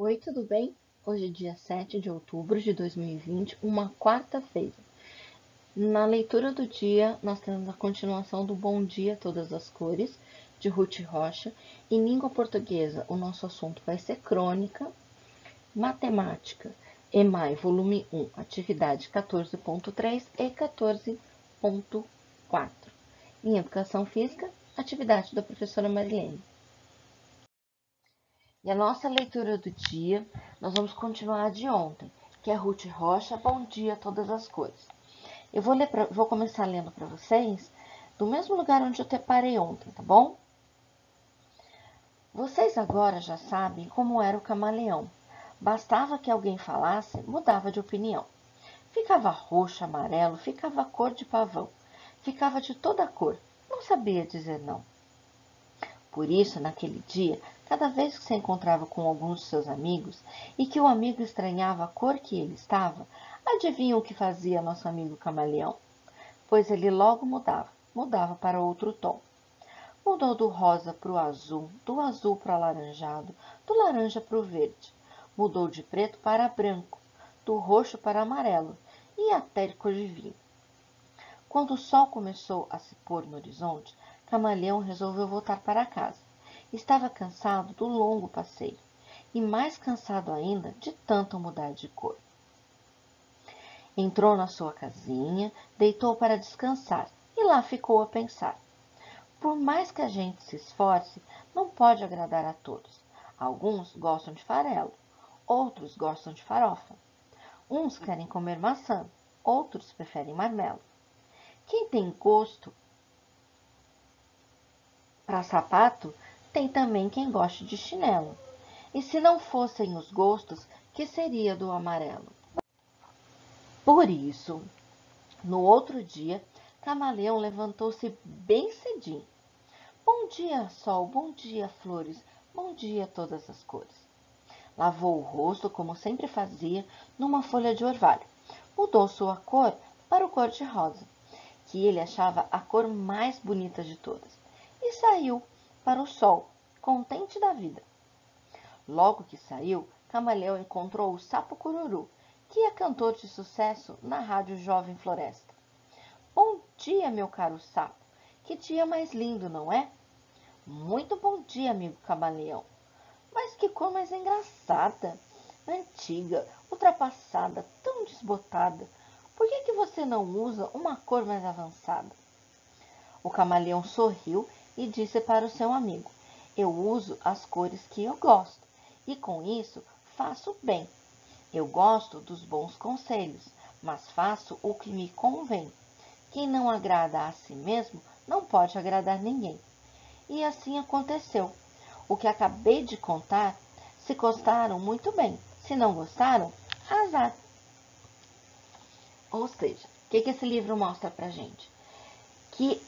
Oi, tudo bem? Hoje é dia 7 de outubro de 2020, uma quarta-feira. Na leitura do dia, nós temos a continuação do Bom Dia Todas as Cores, de Ruth Rocha. Em língua portuguesa, o nosso assunto vai ser crônica, matemática, EMAI, volume 1, atividade 14.3 e 14.4. Em educação física, atividade da professora Marilene. E a nossa leitura do dia, nós vamos continuar de ontem, que é Ruth Rocha, Bom Dia Todas as Cores. Eu vou começar lendo para vocês do mesmo lugar onde eu te parei ontem, tá bom? Vocês agora já sabem como era o camaleão. Bastava que alguém falasse, mudava de opinião. Ficava roxo, amarelo, ficava cor de pavão. Ficava de toda cor, não sabia dizer não. Por isso, naquele dia, cada vez que se encontrava com alguns de seus amigos e que o amigo estranhava a cor que ele estava, adivinham o que fazia nosso amigo camaleão? Pois ele logo mudava para outro tom. Mudou do rosa para o azul, do azul para o alaranjado, do laranja para o verde. Mudou de preto para branco, do roxo para amarelo e até de cor de vinho. Quando o sol começou a se pôr no horizonte, Camaleão resolveu voltar para casa. Estava cansado do longo passeio e mais cansado ainda de tanto mudar de cor. Entrou na sua casinha, deitou para descansar e lá ficou a pensar. Por mais que a gente se esforce, não pode agradar a todos. Alguns gostam de farelo, outros gostam de farofa. Uns querem comer maçã, outros preferem marmelo. Quem tem gosto para sapato, tem também quem goste de chinelo. E se não fossem os gostos, que seria do amarelo? Por isso, no outro dia, Camaleão levantou-se bem cedinho. Bom dia, sol, bom dia, flores, bom dia, todas as cores. Lavou o rosto, como sempre fazia, numa folha de orvalho. Mudou sua cor para o cor-de-rosa, que ele achava a cor mais bonita de todas, e saiu para o sol, contente da vida. Logo que saiu, Camaleão encontrou o Sapo Cururu, que é cantor de sucesso na Rádio Jovem Floresta. Bom dia, meu caro sapo. Que dia mais lindo, não é? Muito bom dia, amigo Camaleão. Mas que cor mais engraçada, antiga, ultrapassada, tão desbotada. Por que você não usa uma cor mais avançada? O camaleão sorriu e disse para o seu amigo: Eu uso as cores que eu gosto e com isso faço bem. Eu gosto dos bons conselhos, mas faço o que me convém. Quem não agrada a si mesmo não pode agradar ninguém. E assim aconteceu. O que acabei de contar, se gostaram, muito bem. Se não gostaram, azar. Ou seja, o que esse livro mostra pra gente? Que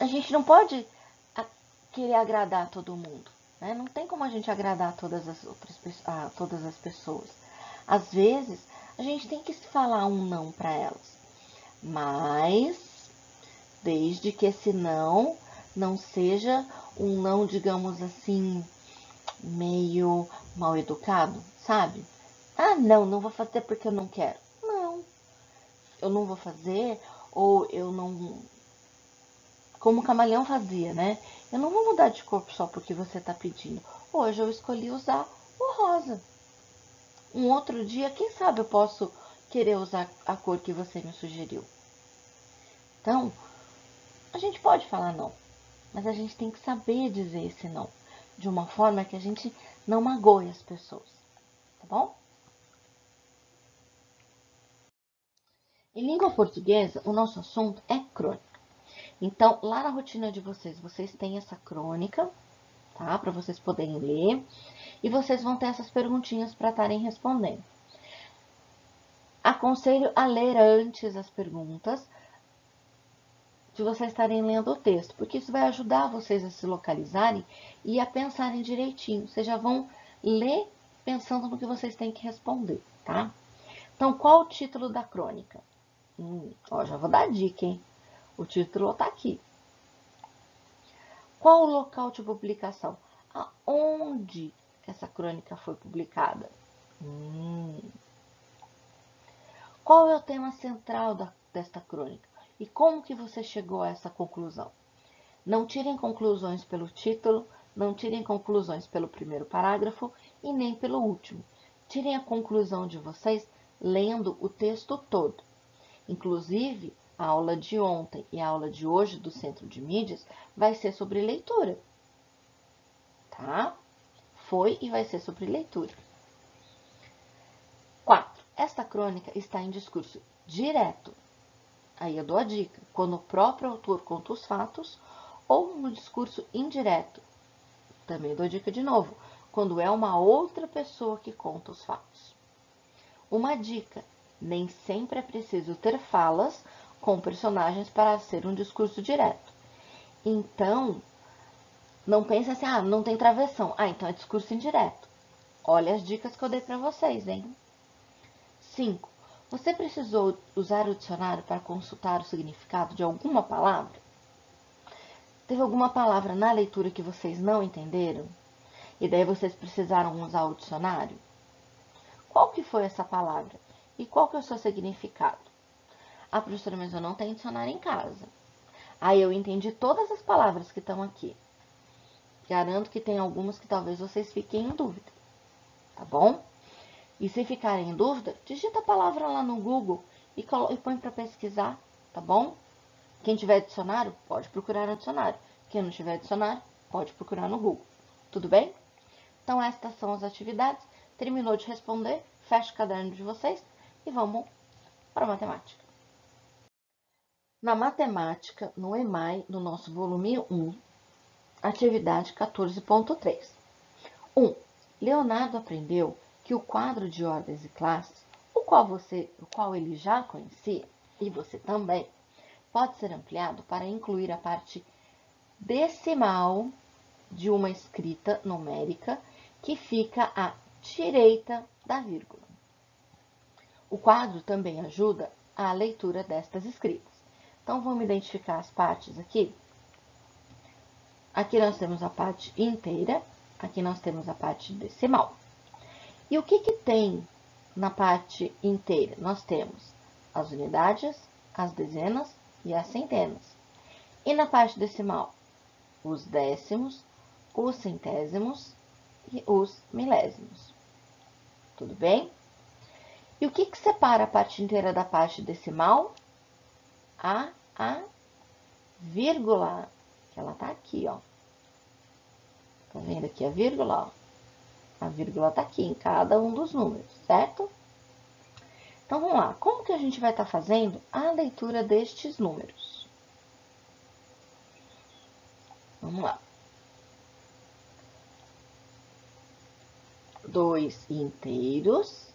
a gente não pode querer agradar a todo mundo, né? Não tem como a gente agradar todas as pessoas. Às vezes, a gente tem que falar um não para elas, mas desde que esse não seja um não, digamos assim, meio mal educado, sabe? Ah, não vou fazer porque eu não quero. Não, eu não vou fazer, ou eu não. Como o camaleão fazia, né? Eu não vou mudar de corpo só porque você tá pedindo. Hoje eu escolhi usar o rosa. Um outro dia, quem sabe eu posso querer usar a cor que você me sugeriu. Então, a gente pode falar não, mas a gente tem que saber dizer esse não, de uma forma que a gente não magoe as pessoas, tá bom? Em língua portuguesa, o nosso assunto é crônica. Então, lá na rotina de vocês têm essa crônica, tá? Para vocês poderem ler. E vocês vão ter essas perguntinhas para estarem respondendo. Aconselho a ler antes as perguntas, de vocês estarem lendo o texto, porque isso vai ajudar vocês a se localizarem e a pensarem direitinho. Vocês já vão ler pensando no que vocês têm que responder, tá? Então, qual o título da crônica? Já vou dar a dica, hein? O título tá aqui. Qual o local de publicação? Aonde que essa crônica foi publicada? Qual é o tema central desta crônica? E como que você chegou a essa conclusão? Não tirem conclusões pelo título, não tirem conclusões pelo primeiro parágrafo e nem pelo último. Tirem a conclusão de vocês lendo o texto todo. Inclusive, a aula de ontem e a aula de hoje do Centro de Mídias vai ser sobre leitura. Tá? Foi e vai ser sobre leitura. 4. Esta crônica está em discurso direto. Aí eu dou a dica, quando o próprio autor conta os fatos, ou no discurso indireto. Também dou a dica de novo, quando é uma outra pessoa que conta os fatos. Uma dica, nem sempre é preciso ter falas com personagens para ser um discurso direto. Então, não pense assim, não tem travessão. Então é discurso indireto. Olha as dicas que eu dei para vocês, hein? 5. Você precisou usar o dicionário para consultar o significado de alguma palavra? Teve alguma palavra na leitura que vocês não entenderam? E daí vocês precisaram usar o dicionário? Qual que foi essa palavra? E qual que é o seu significado? Professora, mas eu não tenho dicionário em casa. Eu entendi todas as palavras que estão aqui. Garanto que tem algumas que talvez vocês fiquem em dúvida. Tá bom? E se ficarem em dúvida, digita a palavra lá no Google e põe para pesquisar, tá bom? Quem tiver dicionário, pode procurar no dicionário. Quem não tiver dicionário, pode procurar no Google. Tudo bem? Então, estas são as atividades. Terminou de responder, fecha o caderno de vocês e vamos para a matemática. Na matemática, no EMAI, no nosso volume 1, atividade 14.3. 1. Leonardo aprendeu que o quadro de ordens e classes, o qual ele já conhecia, e você também, pode ser ampliado para incluir a parte decimal de uma escrita numérica que fica à direita da vírgula. O quadro também ajuda à leitura destas escritas. Então, vamos identificar as partes aqui. Aqui nós temos a parte inteira, aqui nós temos a parte decimal. E o que tem na parte inteira? Nós temos as unidades, as dezenas e as centenas. E na parte decimal? Os décimos, os centésimos e os milésimos. Tudo bem? E o que separa a parte inteira da parte decimal? A vírgula, que ela tá aqui, ó. Tá vendo aqui a vírgula, ó? A vírgula tá aqui em cada um dos números, certo? Então, vamos lá. Como que a gente vai estar fazendo a leitura destes números? Vamos lá. 2 inteiros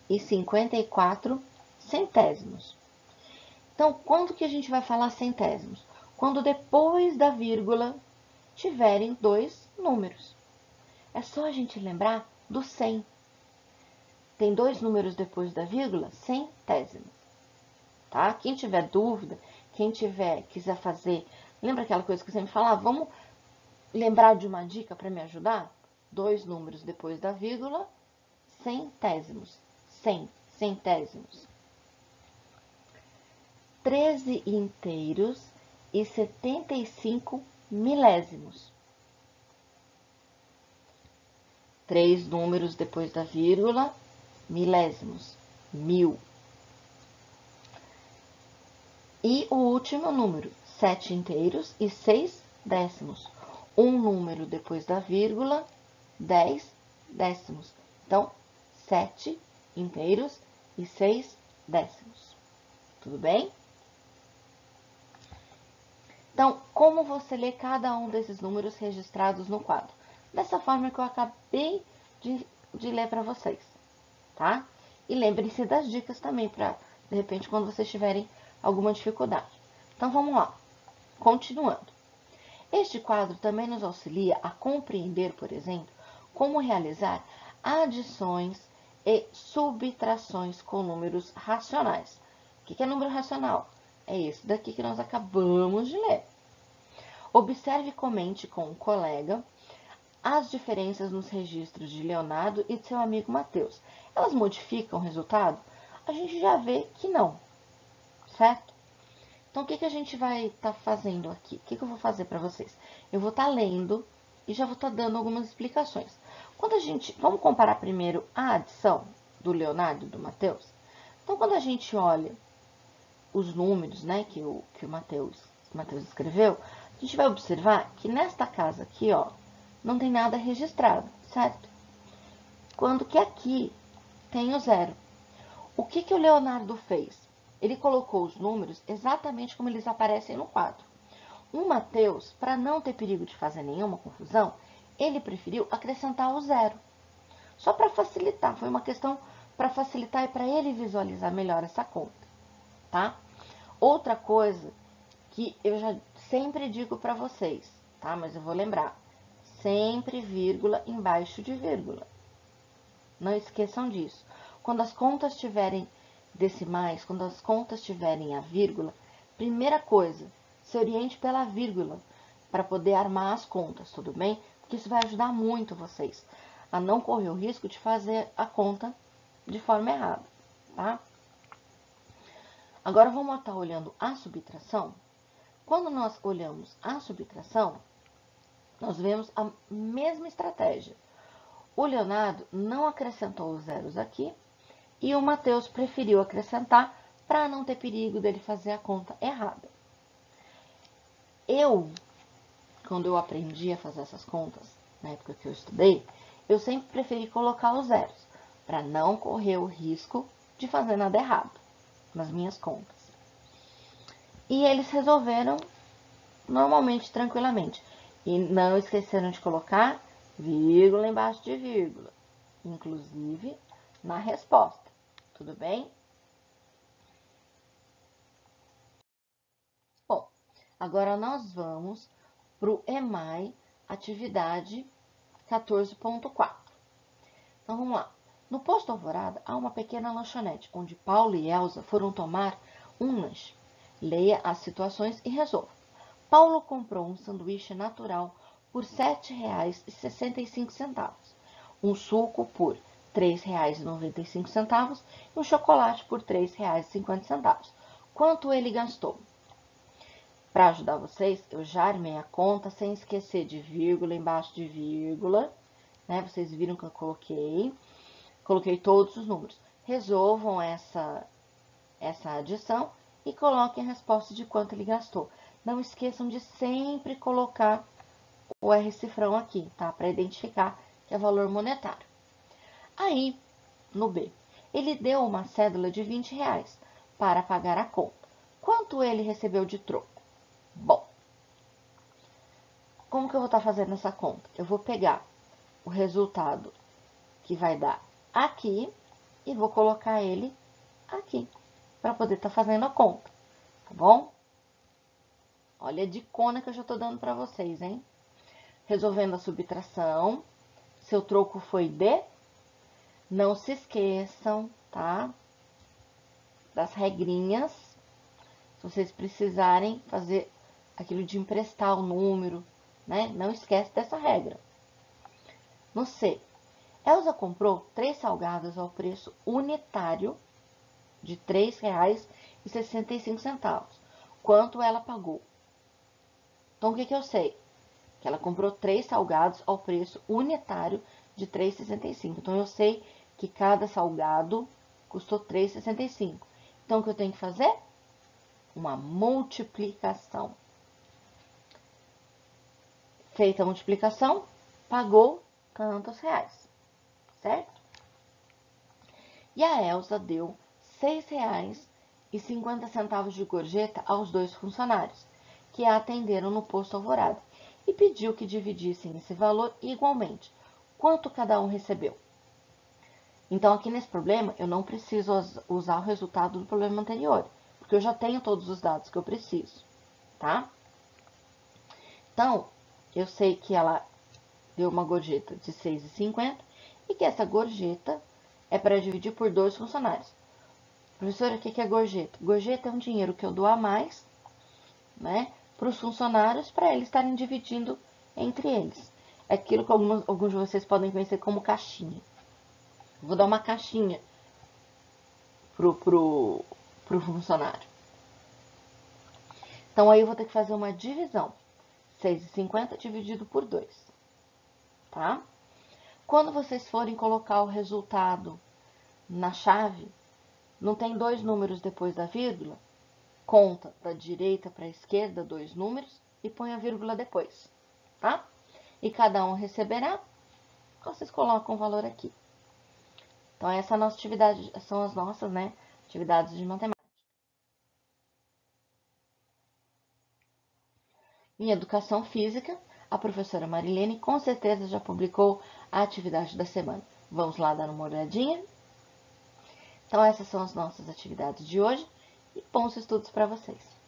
e 54 centésimos. Então, quando que a gente vai falar centésimos? Quando depois da vírgula tiverem 2 números. É só a gente lembrar do 100. Tem 2 números depois da vírgula, centésimos. Tá? Quem tiver dúvida, quem quiser fazer, lembra aquela coisa que eu sempre falava? Vamos lembrar de uma dica para me ajudar? 2 números depois da vírgula, centésimos. 100, centésimos. 13 inteiros e 75 milésimos. 3 números depois da vírgula, milésimos, 1000. E o último número, 7 inteiros e 6 décimos. Um número depois da vírgula, 10 décimos. Então, 7 inteiros e 6 décimos. Tudo bem? Então, como você lê cada um desses números registrados no quadro? Dessa forma que eu acabei de ler para vocês, tá? E lembrem-se das dicas também, para, de repente, quando vocês tiverem alguma dificuldade. Então, vamos lá. Continuando. Este quadro também nos auxilia a compreender, por exemplo, como realizar adições e subtrações com números racionais. O que é número racional? É esse daqui que nós acabamos de ler. Observe e comente com um colega as diferenças nos registros de Leonardo e de seu amigo Mateus, elas modificam o resultado? A gente já vê que não, certo? Então, o que a gente vai estar fazendo aqui? O que eu vou fazer para vocês? Eu vou estar lendo e já vou estar dando algumas explicações. Vamos comparar primeiro a adição do Leonardo e do Mateus? Então, quando a gente olha os números, né, que o Mateus escreveu, a gente vai observar que nesta casa aqui, ó, não tem nada registrado, certo? Quando que aqui tem o zero. O que o Leonardo fez? Ele colocou os números exatamente como eles aparecem no quadro. O Mateus, para não ter perigo de fazer nenhuma confusão, ele preferiu acrescentar o zero. Só para facilitar, foi uma questão para facilitar e para ele visualizar melhor essa conta, tá? Outra coisa que eu já sempre digo para vocês, tá? Mas eu vou lembrar, sempre vírgula embaixo de vírgula. Não esqueçam disso. Quando as contas tiverem decimais, quando as contas tiverem a vírgula, primeira coisa, se oriente pela vírgula para poder armar as contas, tudo bem? Porque isso vai ajudar muito vocês a não correr o risco de fazer a conta de forma errada, tá? Agora vamos estar olhando a subtração. Quando nós olhamos a subtração, nós vemos a mesma estratégia. O Leonardo não acrescentou os zeros aqui e o Mateus preferiu acrescentar para não ter perigo dele fazer a conta errada. Quando eu aprendi a fazer essas contas, na época que eu estudei, eu sempre preferi colocar os zeros, para não correr o risco de fazer nada errado nas minhas contas. E eles resolveram normalmente, tranquilamente. E não esqueceram de colocar vírgula embaixo de vírgula, inclusive na resposta. Tudo bem? Bom, agora nós vamos para o EMAI, atividade 14.4. Então, vamos lá. No posto Alvorada, há uma pequena lanchonete, onde Paulo e Elsa foram tomar um lanche. Leia as situações e resolva. Paulo comprou um sanduíche natural por R$ 7,65, um suco por R$ 3,95 e um chocolate por R$ 3,50. Quanto ele gastou? Para ajudar vocês, eu já armei a conta sem esquecer de vírgula embaixo de vírgula, né? Vocês viram que eu coloquei todos os números. Resolvam essa adição e coloquem a resposta de quanto ele gastou. Não esqueçam de sempre colocar o R cifrão aqui, tá? Para identificar que é valor monetário. Aí, no B, ele deu uma cédula de R$ 20 para pagar a conta. Quanto ele recebeu de troco? Bom, como que eu vou estar fazendo essa conta? Eu vou pegar o resultado que vai dar aqui e vou colocar ele aqui, para poder estar fazendo a conta, tá bom? Olha a dicona que eu já estou dando para vocês, hein? Resolvendo a subtração, seu troco foi de... Não se esqueçam, tá? Das regrinhas. Se vocês precisarem fazer aquilo de emprestar o número, né? Não esquece dessa regra. No C, Elsa comprou 3 salgados ao preço unitário de R$ 3,65. Quanto ela pagou? Então, o que eu sei? Que ela comprou 3 salgados ao preço unitário de R$ 3,65. Então, eu sei que cada salgado custou R$ 3,65. Então, o que eu tenho que fazer? Uma multiplicação. Feita a multiplicação, pagou tantos reais, certo? E a Elsa deu R$ 6,50 de gorjeta aos 2 funcionários, que a atenderam no posto Alvorada, e pediu que dividissem esse valor igualmente. Quanto cada um recebeu? Então, aqui nesse problema, eu não preciso usar o resultado do problema anterior, porque eu já tenho todos os dados que eu preciso, tá? Então, eu sei que ela deu uma gorjeta de R$ 6,50 e que essa gorjeta é para dividir por 2 funcionários. Professora, o que é gorjeta? Gorjeta é um dinheiro que eu dou a mais, né, para os funcionários, para eles estarem dividindo entre eles. é aquilo que alguns de vocês podem conhecer como caixinha. Vou dar uma caixinha pro funcionário. Então, aí eu vou ter que fazer uma divisão. 6,50 dividido por 2, tá? Quando vocês forem colocar o resultado na chave, não tem 2 números depois da vírgula? Conta da direita para a esquerda 2 números e põe a vírgula depois, tá? E cada um receberá, vocês colocam o valor aqui. Então, essa é a nossa atividade, são as nossas, né, atividades de matemática. Em educação física, a professora Marilene com certeza já publicou a atividade da semana. Vamos lá dar uma olhadinha? Então, essas são as nossas atividades de hoje e bons estudos para vocês.